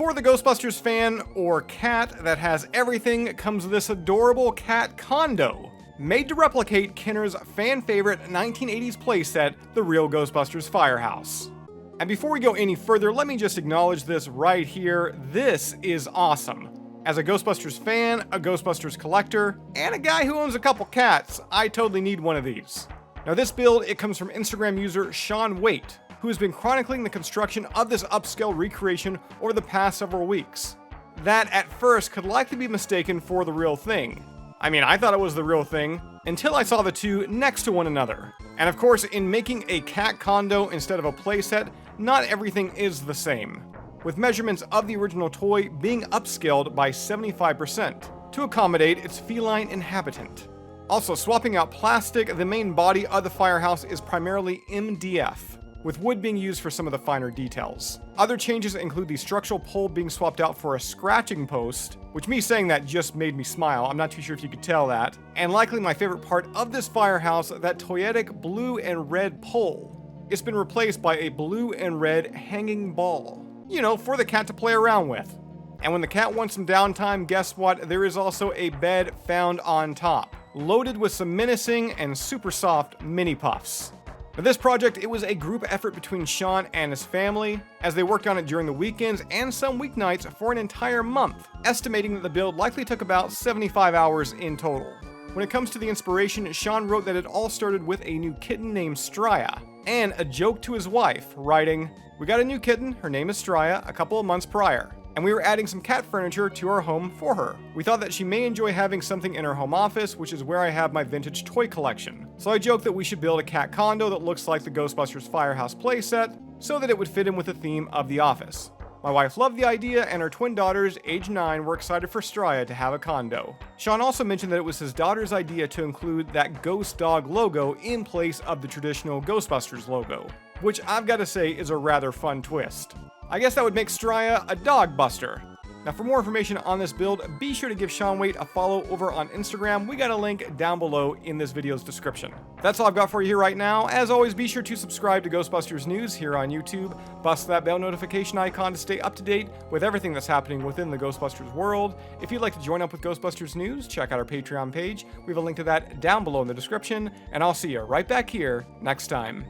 for the Ghostbusters fan or cat that has everything comes this adorable cat condo, made to replicate Kenner's fan-favorite 1980s playset, The Real Ghostbusters Firehouse. And before we go any further, let me just acknowledge this right here. This is awesome. As a Ghostbusters fan, a Ghostbusters collector, and a guy who owns a couple cats, I totally need one of these. Now this build, it comes from Instagram user Sean Waite, who has been chronicling the construction of this upscale recreation over the past several weeks. That at first could likely be mistaken for the real thing. I mean, I thought it was the real thing, until I saw the two next to one another. And of course, in making a cat condo instead of a playset, not everything is the same, with measurements of the original toy being upscaled by 75% to accommodate its feline inhabitant. Also, swapping out plastic, the main body of the firehouse is primarily MDF, with wood being used for some of the finer details. Other changes include the structural pole being swapped out for a scratching post, which me saying that just made me smile, I'm not too sure if you could tell that, and likely my favorite part of this firehouse, that toyetic blue and red pole. It's been replaced by a blue and red hanging ball, you know, for the cat to play around with. And when the cat wants some downtime, guess what? There is also a bed found on top, loaded with some menacing and super soft mini puffs. Now this project, it was a group effort between Sean and his family, as they worked on it during the weekends and some weeknights for an entire month, estimating that the build likely took about 75 hours in total. When it comes to the inspiration, Sean wrote that it all started with a new kitten named Straya, and a joke to his wife, writing, "We got a new kitten, her name is Straya, a couple of months prior, and we were adding some cat furniture to our home for her. We thought that she may enjoy having something in her home office, which is where I have my vintage toy collection. So I joked that we should build a cat condo that looks like the Ghostbusters Firehouse playset, so that it would fit in with the theme of the office. My wife loved the idea, and her twin daughters, age 9, were excited for Straya to have a condo." Sean also mentioned that it was his daughter's idea to include that ghost dog logo in place of the traditional Ghostbusters logo, which I've got to say is a rather fun twist. I guess that would make Straya a dog buster. Now for more information on this build, be sure to give Sean Waite a follow over on Instagram. We got a link down below in this video's description. That's all I've got for you here right now. As always, be sure to subscribe to Ghostbusters News here on YouTube. Bust that bell notification icon to stay up to date with everything that's happening within the Ghostbusters world. If you'd like to join up with Ghostbusters News, check out our Patreon page. We have a link to that down below in the description, and I'll see you right back here next time.